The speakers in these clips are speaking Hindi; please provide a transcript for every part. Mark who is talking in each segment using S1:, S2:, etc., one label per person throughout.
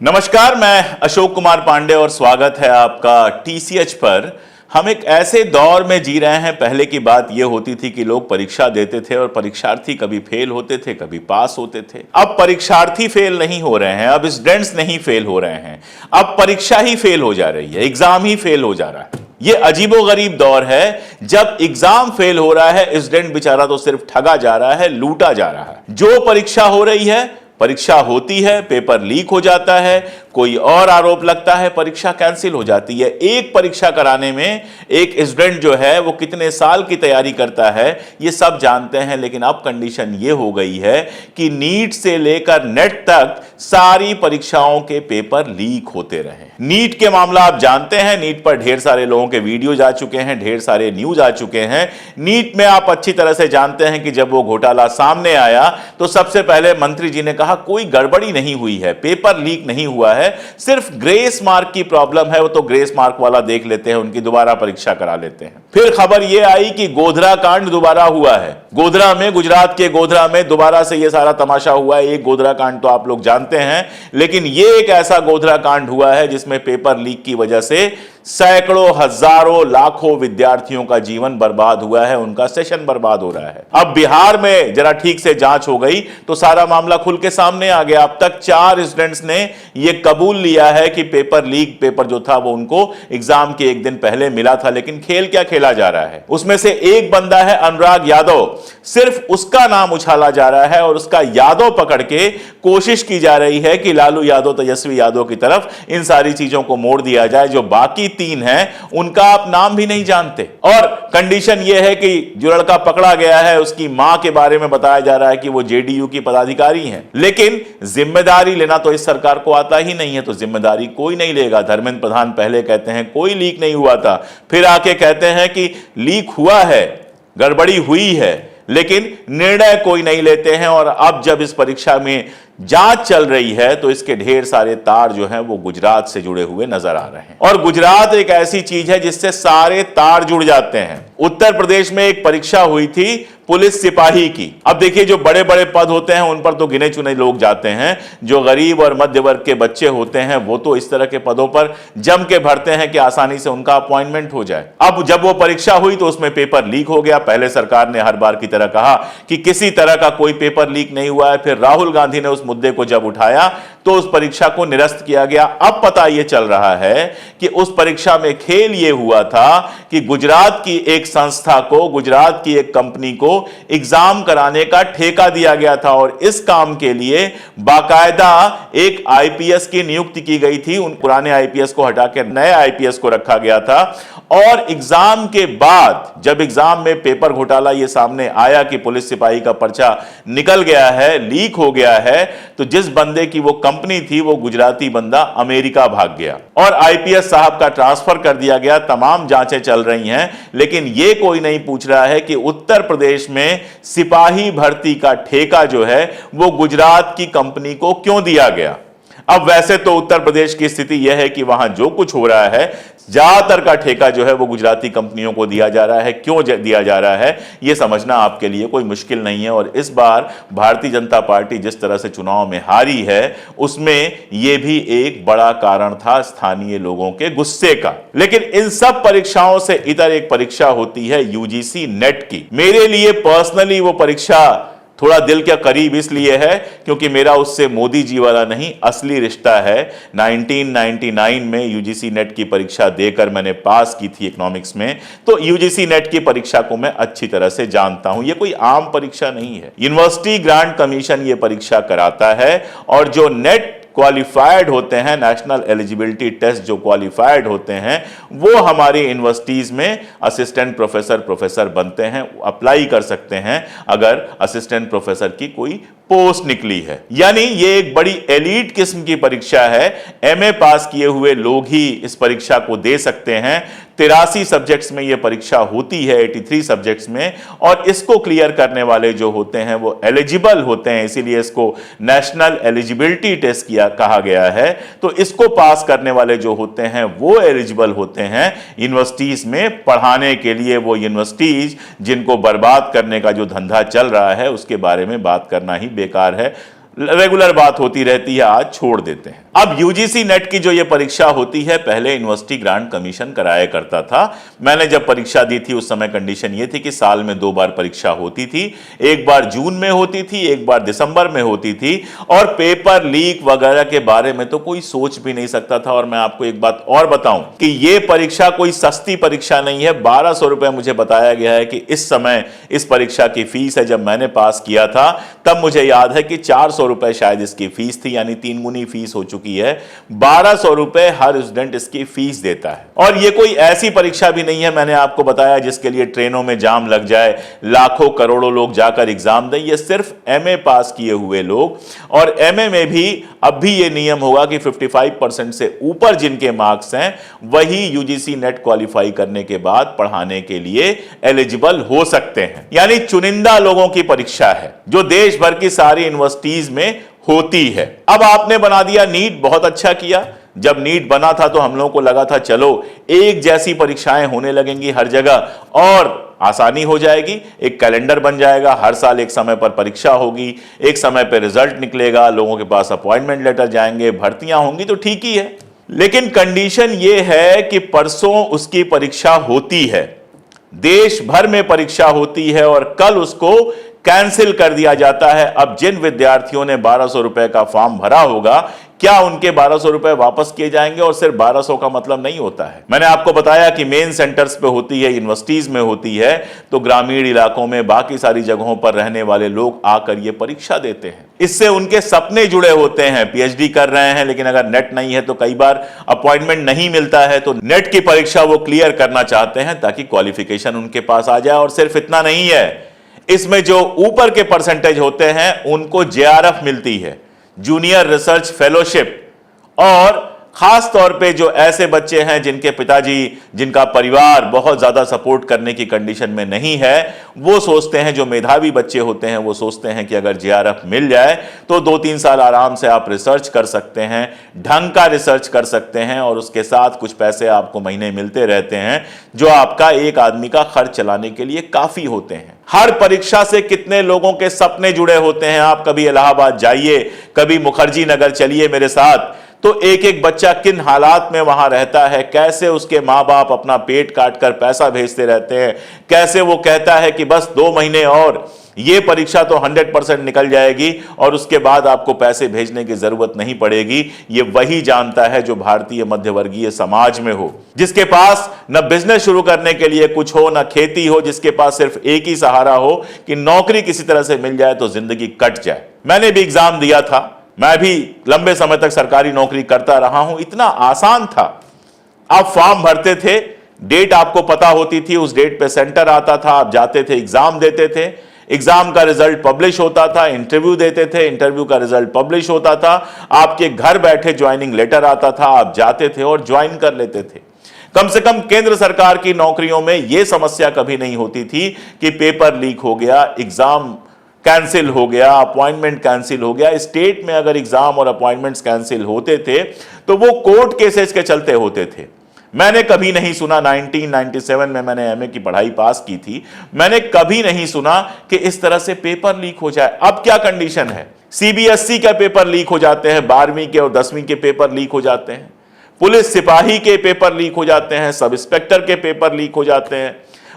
S1: नमस्कार, मैं अशोक कुमार पांडे और स्वागत है आपका टीसीएच पर। हम एक ऐसे दौर में जी रहे हैं। पहले की बात यह होती थी कि लोग परीक्षा देते थे और परीक्षार्थी कभी फेल होते थे, कभी पास होते थे। अब परीक्षार्थी फेल नहीं हो रहे हैं, अब स्टूडेंट्स नहीं फेल हो रहे हैं, अब परीक्षा ही फेल हो जा रही है, एग्जाम ही फेल हो जा रहा है। ये अजीबोगरीब दौर है। जब एग्जाम फेल हो रहा है, स्टूडेंट बेचारा तो सिर्फ ठगा जा रहा है, लूटा जा रहा है। जो परीक्षा हो रही है, परीक्षा होती है, पेपर लीक हो जाता है, कोई और आरोप लगता है, परीक्षा कैंसिल हो जाती है। एक परीक्षा कराने में एक स्टूडेंट जो है वो कितने साल की तैयारी करता है, ये सब जानते हैं। लेकिन अब कंडीशन ये हो गई है कि नीट से लेकर नेट तक सारी परीक्षाओं के पेपर लीक होते रहे। नीट के मामला आप जानते हैं, नीट पर ढेर सारे लोगों के वीडियोज आ चुके हैं, ढेर सारे न्यूज आ चुके हैं। नीट में आप अच्छी तरह से जानते हैं कि जब वो घोटाला सामने आया तो सबसे पहले मंत्री जी ने कहा कोई गड़बड़ी नहीं हुई है, पेपर लीक नहीं हुआ है, सिर्फ ग्रेस मार्क की प्रॉब्लम है, वो तो ग्रेस मार्क वाला देख लेते हैं, उनकी दोबारा परीक्षा करा लेते हैं। फिर खबर यह आई कि गोधरा कांड दोबारा हुआ है। गोधरा में, गुजरात के गोधरा में दोबारा से यह सारा तमाशा हुआ है। एक गोधरा कांड तो आप लोग जानते हैं, लेकिन यह एक ऐसा गोधरा कांड हुआ है जिसमें पेपर लीक की वजह से सैकड़ों, हजारों, लाखों विद्यार्थियों का जीवन बर्बाद हुआ है, उनका सेशन बर्बाद हो रहा है। अब बिहार में जरा ठीक से जांच हो गई तो सारा मामला खुल के सामने आ गया। अब तक 4 स्टूडेंट्स ने यह कबूल लिया है कि पेपर लीक पेपर जो था वो उनको एग्जाम के एक दिन पहले मिला था। लेकिन खेल क्या खेला जा रहा है, उसमें से एक बंदा है अनुराग यादव, सिर्फ उसका नाम उछाला जा रहा है और उसका यादव पकड़ के कोशिश की जा रही है कि लालू यादव, तेजस्वी यादव की तरफ इन सारी चीजों को मोड़ दिया जाए। जो बाकी 3 हैं उनका आप नाम भी नहीं जानते। और कंडीशन यह है कि जो लड़का पकड़ा गया है उसकी मां के बारे में बताया जा रहा है कि वो जेडीयू की पदाधिकारी हैं। लेकिन जिम्मेदारी लेना तो इस सरकार को आता ही नहीं है, तो जिम्मेदारी कोई नहीं लेगा। धर्मेंद्र प्रधान पहले कहते हैं कोई लीक नहीं हुआ था, फिर आके कहते हैं कि लीक हुआ है, गड़बड़ी हुई है, लेकिन निर्णय कोई नहीं लेते हैं। और अब जब इस परीक्षा में जांच चल रही है तो इसके ढेर सारे तार जो हैं वो गुजरात से जुड़े हुए नजर आ रहे हैं। और गुजरात एक ऐसी चीज है जिससे सारे तार जुड़ जाते हैं। उत्तर प्रदेश में एक परीक्षा हुई थी पुलिस सिपाही की। अब देखिए, जो बड़े बड़े पद होते हैं उन पर तो गिने चुने लोग जाते हैं, जो गरीब और मध्य वर्ग के बच्चे होते हैं वो तो इस तरह के पदों पर जम के भरते हैं कि आसानी से उनका अपॉइंटमेंट हो जाए। अब जब वो परीक्षा हुई तो उसमें पेपर लीक हो गया। पहले सरकार ने हर बार की तरह कहा कि किसी तरह का कोई पेपर लीक नहीं हुआ है। फिर राहुल गांधी ने उस मुद्दे को जब उठाया तो उस परीक्षा को निरस्त किया गया। अब पता यह चल रहा है कि उस परीक्षा में खेल यह हुआ था कि गुजरात की एक संस्था को, गुजरात की एक कंपनी को एग्जाम कराने का ठेका दिया गया था और इस काम के लिए बाकायदा एक आईपीएस की नियुक्ति की गई थी। उन पुराने आईपीएस को हटाकर नए आईपीएस को रखा गया था। और एग्जाम के बाद जब एग्जाम में पेपर घोटाला ये सामने आया कि पुलिस सिपाही का पर्चा निकल गया है, लीक हो गया है, तो जिस बंदे की वो कंपनी थी वो गुजराती बंदा अमेरिका भाग गया और आईपीएस साहब का ट्रांसफर कर दिया गया। तमाम जांचें चल रही हैं, लेकिन ये कोई नहीं पूछ रहा है कि उत्तर प्रदेश में सिपाही भर्ती का ठेका जो है वो गुजरात की कंपनी को क्यों दिया गया। अब वैसे तो उत्तर प्रदेश की स्थिति यह है कि वहां जो कुछ हो रहा है, ज्यादातर का ठेका जो है वो गुजराती कंपनियों को दिया जा रहा है। क्यों दिया जा रहा है यह समझना आपके लिए कोई मुश्किल नहीं है। और इस बार भारतीय जनता पार्टी जिस तरह से चुनाव में हारी है उसमें यह भी एक बड़ा कारण था स्थानीय लोगों के गुस्से का। लेकिन इन सब परीक्षाओं से इतर एक परीक्षा होती है यूजीसी नेट की। मेरे लिए पर्सनली वो परीक्षा थोड़ा दिल के करीब इसलिए है क्योंकि मेरा उससे मोदी जी वाला नहीं, असली रिश्ता है। 1999 में यूजीसी नेट की परीक्षा देकर मैंने पास की थी इकोनॉमिक्स में, तो यूजीसी नेट की परीक्षा को मैं अच्छी तरह से जानता हूं। यह कोई आम परीक्षा नहीं है, यूनिवर्सिटी ग्रांट कमीशन यह परीक्षा कराता है। और जो नेट क्वालिफाइड होते हैं, नेशनल एलिजिबिलिटी टेस्ट जो क्वालिफाइड होते हैं, वो हमारी यूनिवर्सिटीज में असिस्टेंट प्रोफेसर बनते हैं, अप्लाई कर सकते हैं अगर असिस्टेंट प्रोफेसर की कोई पोस्ट निकली है। यानी ये एक बड़ी एलीट किस्म की परीक्षा है। एमए पास किए हुए लोग ही इस परीक्षा को दे सकते हैं। 83 सब्जेक्ट्स में यह परीक्षा होती है, 83 सब्जेक्ट्स में, और इसको क्लियर करने वाले जो होते हैं वो एलिजिबल होते हैं, इसीलिए इसको नेशनल एलिजिबिलिटी टेस्ट कहा गया है। तो इसको पास करने वाले जो होते हैं वो एलिजिबल होते हैं यूनिवर्सिटीज में पढ़ाने के लिए। वो यूनिवर्सिटीज जिनको बर्बाद करने का जो धंधा चल रहा है उसके बारे में बात करना ही बेकार है। रेगुलर बात होती रहती है, आज छोड़ देते हैं। अब यूजीसी नेट की जो ये परीक्षा होती है, पहले यूनिवर्सिटी ग्रांट कमीशन कराया करता था। मैंने जब परीक्षा दी थी उस समय कंडीशन ये थी कि साल में 2 बार परीक्षा होती थी, एक बार जून में होती थी, एक बार दिसंबर में होती थी, और पेपर लीक वगैरह के बारे में तो कोई सोच भी नहीं सकता था। और मैं आपको एक बात और बताऊं कि ये परीक्षा कोई सस्ती परीक्षा नहीं है। 1200 रुपए मुझे बताया गया है कि इस समय इस परीक्षा की फीस है। जब मैंने पास किया था तब मुझे याद है कि 400 रुपए शायद इसकी फीस थी, यानी 3 गुनी फीस हो चुकी है। 1200 रुपए हर स्टूडेंट इसकी फीस देता है। और ये कोई ऐसी परीक्षा भी नहीं है, मैंने आपको बताया, जिसके लिए ट्रेनों में जाम लग जाए, लाखों करोड़ों लोग जाकर एग्जाम दें। ये सिर्फ एमए पास किए हुए लोग, और एमए में भी अब भी ये नियम होगा कि 55% से ऊपर जिनके मार्क्स हैं वही यूजीसी नेट क्वालिफाई करने के बाद पढ़ाने के लिए एलिजिबल हो सकते हैं। यानी चुनिंदा लोगों की परीक्षा है जो देश भर की सारी यूनिवर्सिटीज में होती है। अब आपने बना दिया नीट, बहुत अच्छा किया। जब नीट बना था तो हम लोगों को लगा था चलो एक जैसी परीक्षाएं होने लगेंगी हर जगह और आसानी हो जाएगी, एक कैलेंडर बन जाएगा, हर साल एक समय पर परीक्षा होगी, एक समय पर रिजल्ट निकलेगा, लोगों के पास अपॉइंटमेंट लेटर जाएंगे, भर्तियां होंगी, तो ठीक ही है। लेकिन कंडीशन यह है कि परसों उसकी परीक्षा होती है, देश भर में परीक्षा होती है, और कल उसको कैंसिल कर दिया जाता है। अब जिन विद्यार्थियों ने 1200 रुपए का फॉर्म भरा होगा, क्या उनके 1200 रुपए वापस किए जाएंगे? और सिर्फ 1200 का मतलब नहीं होता है। मैंने आपको बताया कि मेन सेंटर्स पे होती है, यूनिवर्सिटीज में होती है, तो ग्रामीण इलाकों में बाकी सारी जगहों पर रहने वाले लोग आकर ये परीक्षा देते हैं। इससे उनके सपने जुड़े होते हैं, पीएचडी कर रहे हैं, लेकिन अगर नेट नहीं है तो कई बार अपॉइंटमेंट नहीं मिलता है, तो नेट की परीक्षा वो क्लियर करना चाहते हैं ताकि क्वालिफिकेशन उनके पास आ जाए। और सिर्फ इतना नहीं है, इसमें जो ऊपर के परसेंटेज होते हैं उनको जेआरएफ मिलती है, जूनियर रिसर्च फेलोशिप। और खास तौर पे जो ऐसे बच्चे हैं जिनके पिताजी, जिनका परिवार बहुत ज्यादा सपोर्ट करने की कंडीशन में नहीं है, वो सोचते हैं, जो मेधावी बच्चे होते हैं वो सोचते हैं कि अगर जेआरएफ मिल जाए तो 2-3 साल आराम से आप रिसर्च कर सकते हैं, ढंग का रिसर्च कर सकते हैं, और उसके साथ कुछ पैसे आपको महीने मिलते रहते हैं जो आपका एक आदमी का खर्च चलाने के लिए काफी होते हैं। हर परीक्षा से कितने लोगों के सपने जुड़े होते हैं। आप कभी इलाहाबाद जाइए, कभी मुखर्जी नगर चलिए मेरे साथ, तो एक एक बच्चा किन हालात में वहां रहता है, कैसे उसके माँ बाप अपना पेट काट कर पैसा भेजते रहते हैं, कैसे वो कहता है कि बस 2 महीने और, ये परीक्षा तो 100% निकल जाएगी और उसके बाद आपको पैसे भेजने की जरूरत नहीं पड़ेगी। ये वही जानता है जो भारतीय मध्यवर्गीय समाज में हो, जिसके पास न बिजनेस शुरू करने के लिए कुछ हो, न खेती हो, जिसके पास सिर्फ एक ही सहारा हो कि नौकरी किसी तरह से मिल जाए तो जिंदगी कट जाए। मैंने भी एग्जाम दिया था, मैं भी लंबे समय तक सरकारी नौकरी करता रहा हूं। इतना आसान था, आप फॉर्म भरते थे, डेट आपको पता होती थी, उस डेट पे सेंटर आता था, आप जाते थे, एग्जाम देते थे, एग्जाम का रिजल्ट पब्लिश होता था, इंटरव्यू देते थे, इंटरव्यू का रिजल्ट पब्लिश होता था, आपके घर बैठे ज्वाइनिंग लेटर आता था, आप जाते थे और ज्वाइन कर लेते थे। कम से कम केंद्र सरकार की नौकरियों में यह समस्या कभी नहीं होती थी कि पेपर लीक हो गया, एग्जाम कैंसिल हो गया, अपॉइंटमेंट कैंसिल हो गया। स्टेट में अगर एग्जाम और अपॉइंटमेंट्स कैंसिल होते थे तो वो कोर्ट केसेस के चलते होते थे। मैंने कभी नहीं सुना, 1997 में मैंने एमए की पढ़ाई पास की थी, मैंने कभी नहीं सुना कि इस तरह से पेपर लीक हो जाए। अब क्या कंडीशन है, सीबीएसई का पेपर लीक हो जाते हैं, 12वीं के और 10वीं के पेपर लीक हो जाते हैं, पुलिस सिपाही के पेपर लीक हो जाते हैं, सब इंस्पेक्टर के पेपर लीक हो जाते हैं,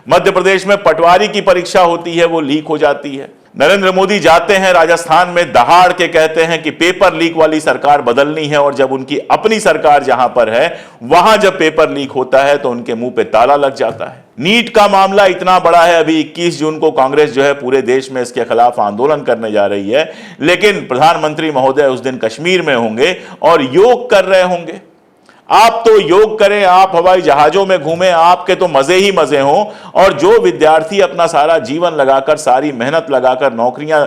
S1: मध्य प्रदेश में पटवारी की परीक्षा होती है वो लीक हो जाती है। नरेंद्र मोदी जाते हैं राजस्थान में, दहाड़ के कहते हैं कि पेपर लीक वाली सरकार बदलनी है, और जब उनकी अपनी सरकार जहां पर है वहां जब पेपर लीक होता है तो उनके मुंह पे ताला लग जाता है। नीट का मामला इतना बड़ा है, अभी 21 जून को कांग्रेस जो है पूरे देश में इसके खिलाफ आंदोलन करने जा रही है, लेकिन प्रधानमंत्री महोदय उस दिन कश्मीर में होंगे और योग कर रहे होंगे। आप तो योग करें, आप हवाई जहाजों में घूमें, आपके तो मजे ही मजे हों, और जो विद्यार्थी अपना सारा जीवन लगाकर, सारी मेहनत लगाकर नौकरियां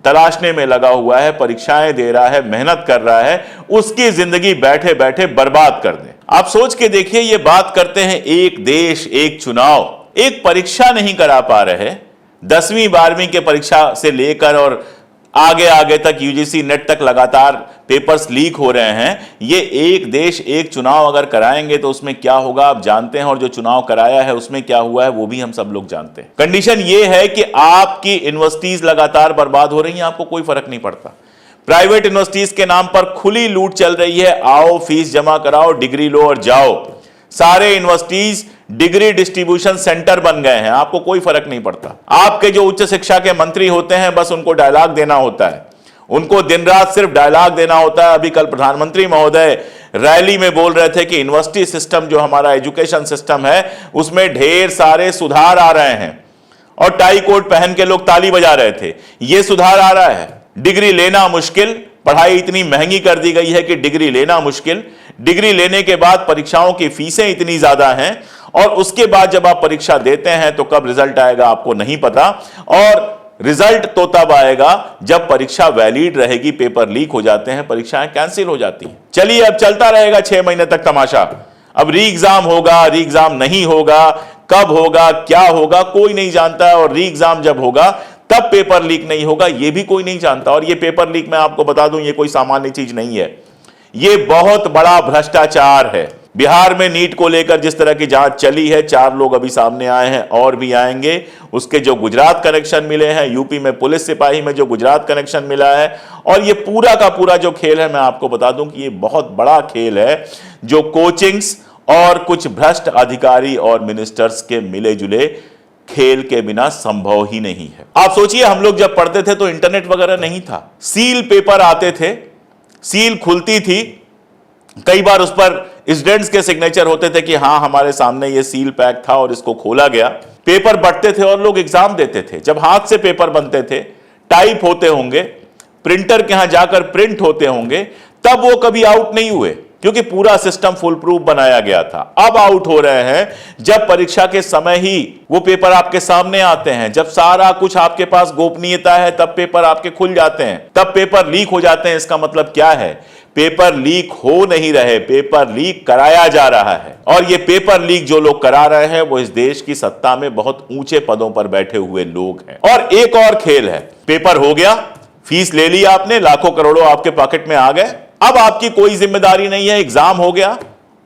S1: तलाशने में लगा हुआ है, परीक्षाएं दे रहा है, मेहनत कर रहा है, उसकी जिंदगी बैठे बैठे बर्बाद कर दें। आप सोच के देखिए, ये बात करते हैं एक देश एक चुनाव, एक परीक्षा नहीं करा पा रहे, 10वीं 12वीं के परीक्षा से लेकर और आगे आगे तक यूजीसी नेट तक लगातार पेपर्स लीक हो रहे हैं। ये एक देश एक चुनाव अगर कराएंगे तो उसमें क्या होगा आप जानते हैं, और जो चुनाव कराया है उसमें क्या हुआ है वो भी हम सब लोग जानते हैं। कंडीशन ये है कि आपकी यूनिवर्सिटीज लगातार बर्बाद हो रही हैं, आपको कोई फर्क नहीं पड़ता। प्राइवेट यूनिवर्सिटीज के नाम पर खुली लूट चल रही है। आओ फीस जमा कराओ, डिग्री लो और जाओ। सारे यूनिवर्सिटीज डिग्री डिस्ट्रीब्यूशन सेंटर बन गए हैं, आपको कोई फर्क नहीं पड़ता। आपके जो उच्च शिक्षा के मंत्री होते हैं, बस उनको डायलॉग देना होता है, उनको दिन रात सिर्फ डायलॉग देना होता है। अभी कल प्रधानमंत्री महोदय रैली में बोल रहे थे कि यूनिवर्सिटी सिस्टम, जो हमारा एजुकेशन सिस्टम है, उसमें ढेर सारे सुधार आ रहे हैं, और टाई कोट पहन के लोग ताली बजा रहे थे। यह सुधार आ रहा है। डिग्री लेना मुश्किल, पढ़ाई इतनी महंगी कर दी गई है कि डिग्री लेना मुश्किल। डिग्री लेने के बाद परीक्षाओं की फीसें इतनी ज्यादा हैं, और उसके बाद जब आप परीक्षा देते हैं तो कब रिजल्ट आएगा आपको नहीं पता, और रिजल्ट तो तब आएगा जब परीक्षा वैलिड रहेगी। पेपर लीक हो जाते हैं, परीक्षाएं कैंसिल हो जाती हैं। चलिए, अब चलता रहेगा 6 महीने तक तमाशा। अब री एग्जाम होगा, री एग्जाम नहीं होगा, कब होगा, क्या होगा, कोई नहीं जानता। और री एग्जाम जब होगा तब पेपर लीक नहीं होगा, यह भी कोई नहीं जानता। और यह पेपर लीक, मैं आपको बता दूं, यह कोई सामान्य चीज नहीं है, यह बहुत बड़ा भ्रष्टाचार है। बिहार में नीट को लेकर जिस तरह की जांच चली है, 4 लोग अभी सामने आए हैं, और भी आएंगे। उसके जो गुजरात कनेक्शन मिले हैं, यूपी में पुलिस सिपाही में जो गुजरात कनेक्शन मिला है, और ये पूरा का पूरा जो खेल है, मैं आपको बता दूं कि ये बहुत बड़ा खेल है, जो कोचिंग्स और कुछ भ्रष्ट अधिकारी और मिनिस्टर्स के मिले जुले खेल के बिना संभव ही नहीं है। आप सोचिए, हम लोग जब पढ़ते थे तो इंटरनेट वगैरह नहीं था, सील पेपर आते थे, सील खुलती थी, कई बार उस पर स्टूडेंट्स के सिग्नेचर होते थे कि हां हमारे सामने ये सील पैक था और इसको खोला गया। पेपर बंटते थे और लोग एग्जाम देते थे। जब हाथ से पेपर बनते थे, टाइप होते होंगे, प्रिंटर के यहां जाकर प्रिंट होते होंगे, तब वो कभी आउट नहीं हुए, क्योंकि पूरा सिस्टम फुल प्रूफ बनाया गया था। अब आउट हो रहे हैं जब परीक्षा के समय ही वो पेपर आपके सामने आते हैं, जब सारा कुछ आपके पास गोपनीयता है, तब पेपर आपके खुल जाते हैं, तब पेपर लीक हो जाते हैं। इसका मतलब क्या है? पेपर लीक हो नहीं रहे, पेपर लीक कराया जा रहा है। और ये पेपर लीक जो लोग करा रहे हैं, वो इस देश की सत्ता में बहुत ऊंचे पदों पर बैठे हुए लोग हैं। और एक और खेल है, पेपर हो गया, फीस ले ली आपने, लाखों करोड़ों आपके पॉकेट में आ गए, अब आपकी कोई जिम्मेदारी नहीं है, एग्जाम हो गया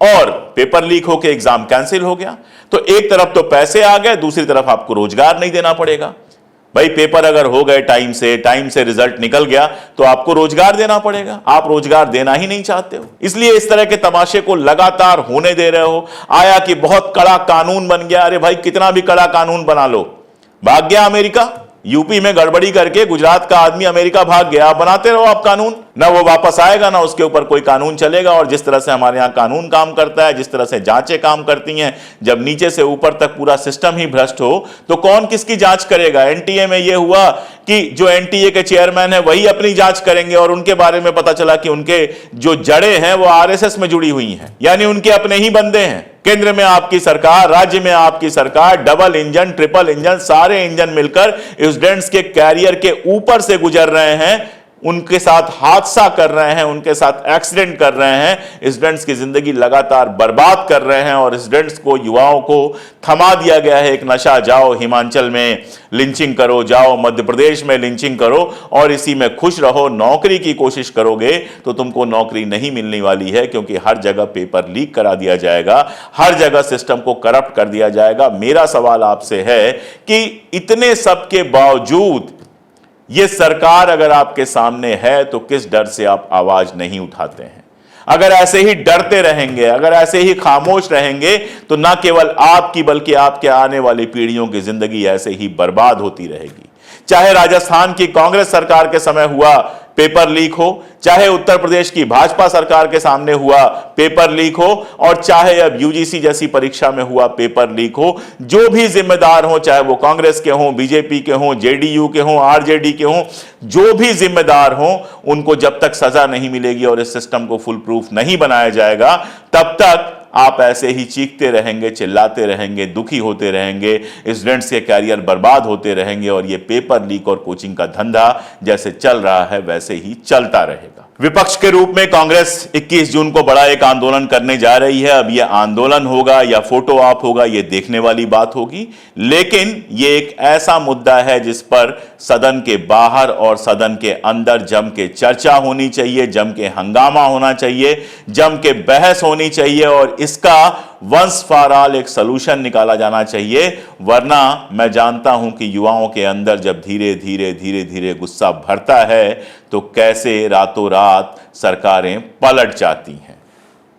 S1: और पेपर लीक होकर एग्जाम कैंसिल हो गया। तो एक तरफ तो पैसे आ गए, दूसरी तरफ आपको रोजगार नहीं देना पड़ेगा। भाई, पेपर अगर हो गए टाइम से रिजल्ट निकल गया, तो आपको रोजगार देना पड़ेगा। आप रोजगार देना ही नहीं चाहते हो, इसलिए इस तरह के तमाशे को लगातार होने दे रहे हो। आया कि बहुत कड़ा कानून बन गया, अरे भाई कितना भी कड़ा कानून बना लो, भाग गया अमेरिका। यूपी में गड़बड़ी करके गुजरात का आदमी अमेरिका भाग गया, आप बनाते रहो आप कानून, ना वो वापस आएगा ना उसके ऊपर कोई कानून चलेगा। और जिस तरह से हमारे यहां कानून काम करता है, जिस तरह से जांचें काम करती हैं, जब नीचे से ऊपर तक पूरा सिस्टम ही भ्रष्ट हो, तो कौन किसकी जांच करेगा? एनटीए में यह हुआ कि जो एनटीए के चेयरमैन है वही अपनी जांच करेंगे, और उनके बारे में पता चला कि उनके जो जड़ें हैं वो आरएसएस में जुड़ी हुई हैं, यानी उनके अपने ही बंदे हैं। केंद्र में आपकी सरकार, राज्य में आपकी सरकार, डबल इंजन, ट्रिपल इंजन, सारे इंजन मिलकर स्टूडेंट्स के कैरियर के ऊपर से गुजर रहे हैं, उनके साथ हादसा कर रहे हैं, उनके साथ एक्सीडेंट कर रहे हैं, स्टूडेंट्स की जिंदगी लगातार बर्बाद कर रहे हैं। और स्टूडेंट्स को, युवाओं को थमा दिया गया है एक नशा, जाओ हिमाचल में लिंचिंग करो, जाओ मध्य प्रदेश में लिंचिंग करो और इसी में खुश रहो। नौकरी की कोशिश करोगे तो तुमको नौकरी नहीं मिलने वाली है, क्योंकि हर जगह पेपर लीक करा दिया जाएगा, हर जगह सिस्टम को करप्ट कर दिया जाएगा। मेरा सवाल आपसे है कि इतने सब के बावजूद ये सरकार अगर आपके सामने है, तो किस डर से आप आवाज नहीं उठाते हैं? अगर ऐसे ही डरते रहेंगे, अगर ऐसे ही खामोश रहेंगे, तो ना केवल आपकी बल्कि आपके आने वाली पीढ़ियों की जिंदगी ऐसे ही बर्बाद होती रहेगी। चाहे राजस्थान की कांग्रेस सरकार के समय हुआ पेपर लीक हो, चाहे उत्तर प्रदेश की भाजपा सरकार के सामने हुआ पेपर लीक हो, और चाहे अब यूजीसी जैसी परीक्षा में हुआ पेपर लीक हो, जो भी जिम्मेदार हो, चाहे वो कांग्रेस के हों, बीजेपी के हों, जेडीयू के हों, आरजेडी के हों, जो भी जिम्मेदार हों, उनको जब तक सजा नहीं मिलेगी और इस सिस्टम को फुल प्रूफ नहीं बनाया जाएगा, तब तक आप ऐसे ही चीखते रहेंगे, चिल्लाते रहेंगे, दुखी होते रहेंगे, स्टूडेंट्स के कैरियर बर्बाद होते रहेंगे, और ये पेपर लीक और कोचिंग का धंधा जैसे चल रहा है वैसे ही चलता रहेगा। विपक्ष के रूप में कांग्रेस 21 जून को बड़ा एक आंदोलन करने जा रही है। अब यह आंदोलन होगा या फोटो ऑप होगा, यह देखने वाली बात होगी, लेकिन यह एक ऐसा मुद्दा है जिस पर सदन के बाहर और सदन के अंदर जम के चर्चा होनी चाहिए, जम के हंगामा होना चाहिए, जम के बहस होनी चाहिए, और इसका वंस फॉर ऑल एक सलूशन निकाला जाना चाहिए, वरना मैं जानता हूं कि युवाओं के अंदर जब धीरे धीरे गुस्सा भरता है तो कैसे रातों रात सरकारें पलट जाती हैं।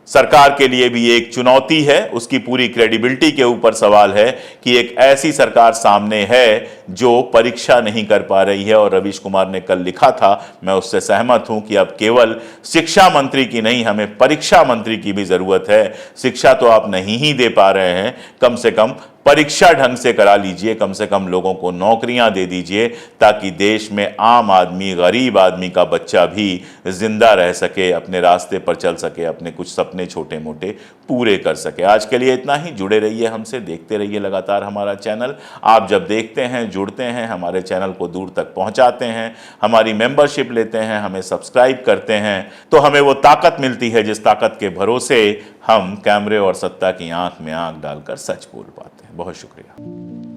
S1: सरकार के लिए भी एक चुनौती है, उसकी पूरी क्रेडिबिलिटी के ऊपर सवाल है कि एक ऐसी सरकार सामने है जो परीक्षा नहीं कर पा रही है। और रवीश कुमार ने कल लिखा था, मैं उससे सहमत हूं कि अब केवल शिक्षा मंत्री की नहीं, हमें परीक्षा मंत्री की भी जरूरत है। शिक्षा तो आप नहीं ही दे पा रहे हैं, कम से कम परीक्षा ढंग से करा लीजिए, कम से कम लोगों को नौकरियां दे दीजिए, ताकि देश में आम आदमी, गरीब आदमी का बच्चा भी जिंदा रह सके, अपने रास्ते पर चल सके, अपने कुछ सपने छोटे मोटे पूरे कर सके। आज के लिए इतना ही। जुड़े रहिए हमसे, देखते रहिए लगातार हमारा चैनल। आप जब देखते हैं, जुड़ते हैं, हमारे चैनल को दूर तक पहुंचाते हैं, हमारी मेंबरशिप लेते हैं, हमें सब्सक्राइब करते हैं, तो हमें वो ताकत मिलती है जिस ताकत के भरोसे हम कैमरे और सत्ता की आंख में आंख डालकर सच बोल पाते हैं। बहुत शुक्रिया।